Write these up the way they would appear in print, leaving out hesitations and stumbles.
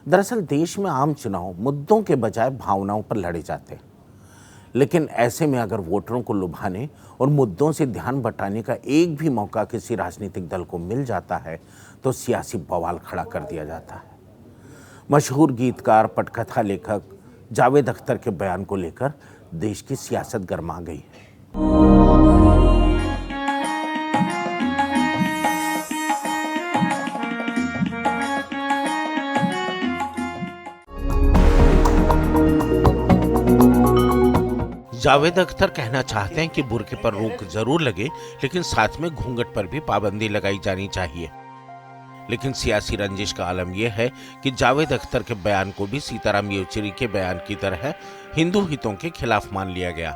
दरअसल देश में आम चुनाव मुद्दों के बजाय भावनाओं पर लड़े जाते हैं। लेकिन ऐसे में अगर वोटरों को लुभाने और मुद्दों से ध्यान बटाने का एक भी मौका किसी राजनीतिक दल को मिल जाता है तो सियासी बवाल खड़ा कर दिया जाता है। मशहूर गीतकार, पटकथा लेखक जावेद अख्तर के बयान को लेकर देश की सियासत गर्मा गई है। जावेद अख्तर कहना चाहते हैं कि बुर्के पर रोक जरूर लगे, लेकिन साथ में घूंघट पर भी पाबंदी लगाई जानी चाहिए। लेकिन सियासी रंजिश का आलम यह है कि जावेद अख्तर के बयान को भी सीताराम येचुरी के बयान की तरह हिंदू हितों के खिलाफ मान लिया गया।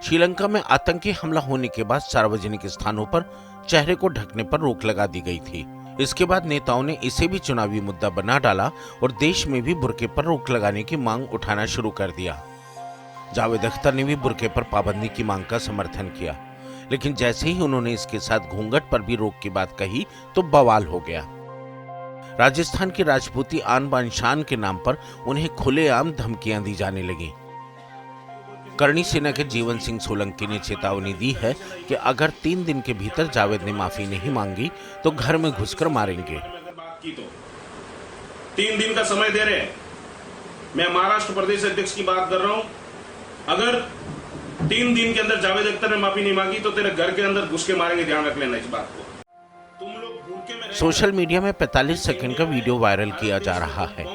श्रीलंका में आतंकी हमला होने के बाद सार्वजनिक स्थानों पर चेहरे को ढकने पर रोक लगा दी गई थी। इसके बाद नेताओं ने इसे भी चुनावी मुद्दा बना डाला और देश में भी बुर्के पर रोक लगाने की मांग उठाना शुरू कर दिया। जावेद अख्तर ने भी बुर्के पर पाबंदी की मांग का समर्थन किया, लेकिन जैसे ही उन्होंने इसके साथ घूंघट पर भी रोक की बात कही तो बवाल हो गया। राजस्थान की राजपूती आन बान शान के नाम पर उन्हें खुलेआम धमकियां दी जाने लगी। करणी सेना के जीवन सिंह सोलंकी ने चेतावनी दी है कि अगर 3 दिन के भीतर जावेद ने माफी नहीं मांगी तो घर में घुसकर मारेंगे। 3 दिन का समय दे रहे हैं। मैं महाराष्ट्र प्रदेश अध्यक्ष की बात कर रहा हूं। अगर 3 दिन के अंदर जावेद अख्तर ने माफी नहीं मांगी तो तेरे घर के अंदर घुस के मारेंगे। ध्यान रख लेना इस बात को। तुम लोग भूखे में सोशल मीडिया में 45 सेकंड का वीडियो वायरल किया जा रहा है।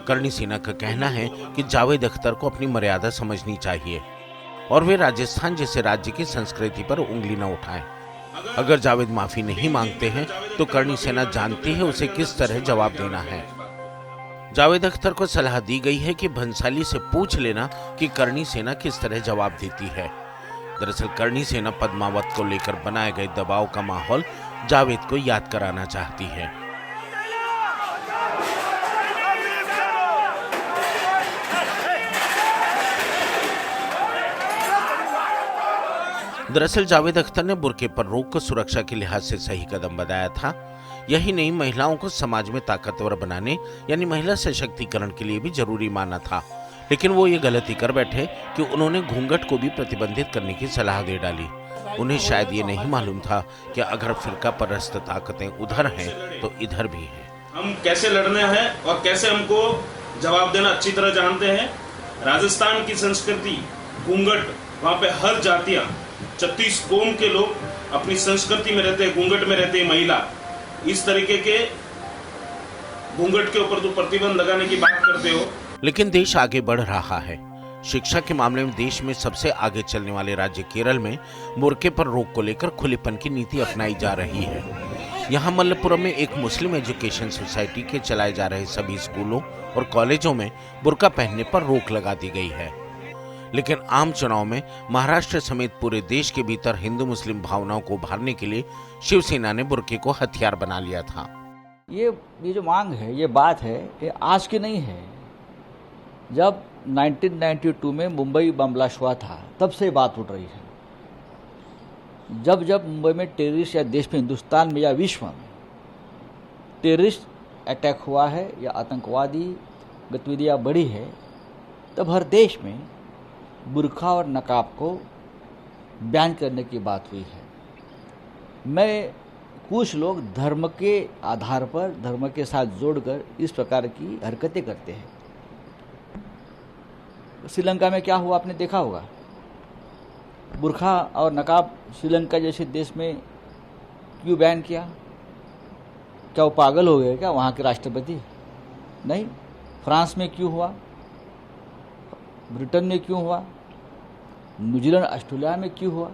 करणी सेना का कहना है कि जावेद अख्तर को अपनी मर्यादा समझनी चाहिए और वे राजस्थान जैसे राज्य की संस्कृति पर उंगली न उठाएं। अगर जावेद माफी नहीं मांगते हैं तो करणी सेना जानती है उसे किस तरह जवाब देना है। जावेद अख्तर को सलाह दी गई है कि भंसाली से पूछ लेना कि करणी सेना किस तरह जवाब देती है। दरअसल करणी सेना पद्मावत को लेकर बनाए गए दबाव का माहौल जावेद को याद कराना चाहती है। दरअसल जावेद अख्तर ने बुर्के पर रोक को सुरक्षा के लिहाज से सही कदम बताया था। यही नहीं, महिलाओं को समाज में ताकतवर बनाने यानी महिला सशक्तिकरण के लिए भी जरूरी माना था। लेकिन वो ये गलती कर बैठे कि उन्होंने घूंघट को भी प्रतिबंधित करने की सलाह दे डाली। उन्हें शायद ये नहीं मालूम था कि अगर फिरका परस्त ताकतें उधर हैं तो इधर भी हैं। हम कैसे लड़ना है और कैसे हमको जवाब देना अच्छी तरह जानते हैं। राजस्थान की संस्कृति घूंघट, वहाँ पे हर जातियां 36 कौम के लोग अपनी संस्कृति में रहते हैं, घूंघट में रहते हैं। महिला इस तरीके के घूंघट के ऊपर तो प्रतिबंध लगाने की बात करते हो। लेकिन देश आगे बढ़ रहा है। शिक्षा के मामले में देश में सबसे आगे चलने वाले राज्य केरल में बुर्के पर रोक को लेकर खुलेपन की नीति अपनाई जा रही है। यहाँ मल्लपुरम में एक मुस्लिम एजुकेशन सोसाइटी के चलाए जा रहे सभी स्कूलों और कॉलेजों में बुर्का पहनने पर रोक लगा दी गई है। लेकिन आम चुनाव में महाराष्ट्र समेत पूरे देश के भीतर हिंदू मुस्लिम भावनाओं को उभारने के लिए शिवसेना ने बुर्के को हथियार बना लिया था। ये जो मांग है, ये बात है, ये आज की नहीं है। जब 1992 में मुंबई बम ब्लास्ट हुआ था तब से बात उठ रही है। जब जब मुंबई में टेररिस्ट या देश में, हिंदुस्तान में या विश्व में टेररिस्ट अटैक हुआ है या आतंकवादी गतिविधियाँ बढ़ी है, तब हर देश में बुर्का और नकाब को बैन करने की बात हुई है। मैं कुछ लोग धर्म के आधार पर, धर्म के साथ जोड़कर इस प्रकार की हरकतें करते हैं। श्रीलंका में क्या हुआ आपने देखा होगा। बुर्का और नकाब श्रीलंका जैसे देश में क्यों बैन किया? क्या वो पागल हो गए क्या वहाँ के राष्ट्रपति? नहीं। फ्रांस में क्यों हुआ? ब्रिटेन में क्यों हुआ? न्यूजीलैंड, ऑस्ट्रेलिया में क्यों हुआ?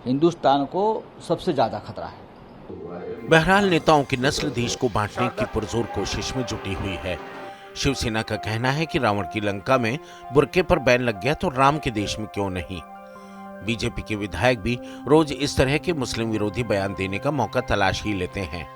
हिंदुस्तान को सबसे ज़्यादा खतरा है। बहरहाल नेताओं की नस्ल देश को बांटने की पुरजोर कोशिश में जुटी हुई है। शिवसेना का कहना है कि रावण की लंका में बुर्के पर बैन लग गया तो राम के देश में क्यों नहीं। बीजेपी के विधायक भी रोज इस तरह के मुस्लिम विरोधी बयान देने का मौका तलाश ही लेते हैं।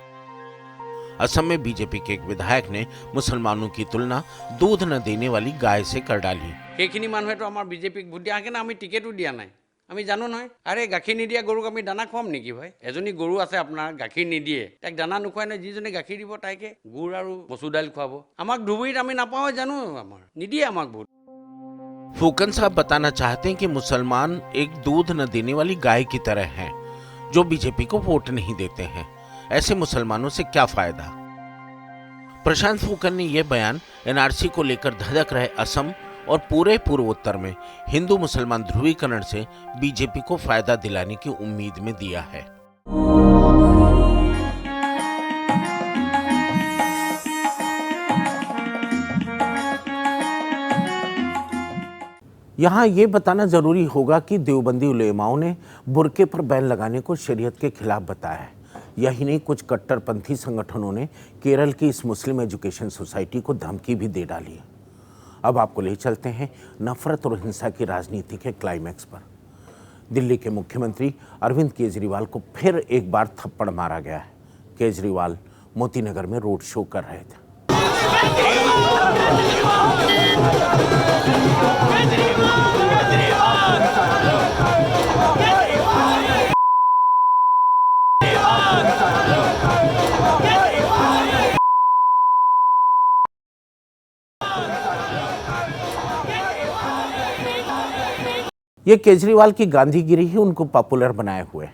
असम में बीजेपी के एक विधायक ने मुसलमानों की तुलना दूध न देने वाली गाय से कर डाली। সেইখিনি মানুহেতো আমাৰ বিজেপিক ভোট দিয়া, সেইকাৰণে আমি টিকেটো দিয়া নাই। আমি জানো নহয়। আৰে গাখীৰ নিদিয়া গৰুক আমি দানা খুৱাম নেকি ভাই? এজনী গৰু আছে আপোনাৰ গাখীৰ নিদিয়ে, তাক দানা নোখোৱাই নহয়, যিজনী গাখীৰ দিব তাইকে গুড় আৰু মচুৰ দাইল খুৱাব। আমাক ধুবুৰীত আমি নাপাওঁ জানো, আমাৰ নিদিয়ে আমাক ভোট। फूकन साहब बताना चाहते हैं कि मुसलमान एक दूध न देने वाली गाय की तरह हैं, जो बीजेपी को वोट नहीं देते हैं। ऐसे मुसलमानों से क्या फायदा? प्रशांत फूकन ने यह बयान एनआरसी को लेकर धधक रहे असम और पूरे पूर्वोत्तर में हिंदू मुसलमान ध्रुवीकरण से बीजेपी को फायदा दिलाने की उम्मीद में दिया है। यहाँ ये बताना जरूरी होगा कि देवबंदी उलेमाओं ने बुर्के पर बैन लगाने को शरीयत के खिलाफ बताया है। यही नहीं, कुछ कट्टरपंथी संगठनों ने केरल की इस मुस्लिम एजुकेशन सोसाइटी को धमकी भी दे डाली है। अब आपको ले चलते हैं नफरत और हिंसा की राजनीति के क्लाइमैक्स पर। दिल्ली के मुख्यमंत्री अरविंद केजरीवाल को फिर एक बार थप्पड़ मारा गया है। केजरीवाल मोतीनगर में रोड शो कर रहे थे। ये केजरीवाल की गांधीगिरी ही उनको पॉपुलर बनाए हुए।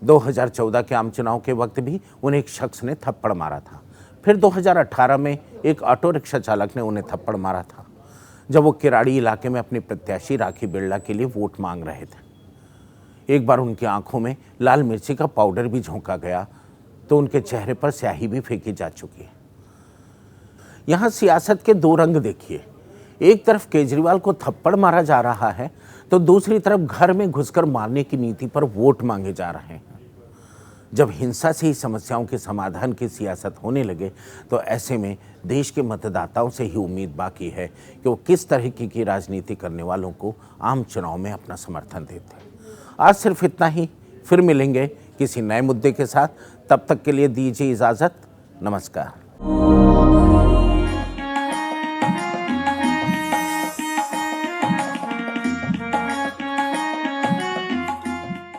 2014 के आम चुनाव के वक्त भी उन्हें एक शख्स ने थप्पड़ मारा था। फिर 2018 में एक ऑटो रिक्शा चालक ने उन्हें थप्पड़ मारा था, जब वो किराड़ी इलाके में अपनी प्रत्याशी राखी बिरला के लिए वोट मांग रहे थे। एक बार उनकी आंखों में लाल मिर्ची का पाउडर भी झोंका गया तो उनके चेहरे पर स्याही भी फेंकी जा चुकी है। यहां सियासत के दो रंग देखिए। एक तरफ केजरीवाल को थप्पड़ मारा जा रहा है तो दूसरी तरफ घर में घुसकर मारने की नीति पर वोट मांगे जा रहे हैं। जब हिंसा से ही समस्याओं के समाधान की सियासत होने लगे तो ऐसे में देश के मतदाताओं से ही उम्मीद बाकी है कि वो किस तरह की राजनीति करने वालों को आम चुनाव में अपना समर्थन देते हैं। आज सिर्फ इतना ही, फिर मिलेंगे किसी नए मुद्दे के साथ। तब तक के लिए दीजिए इजाजत। नमस्कार।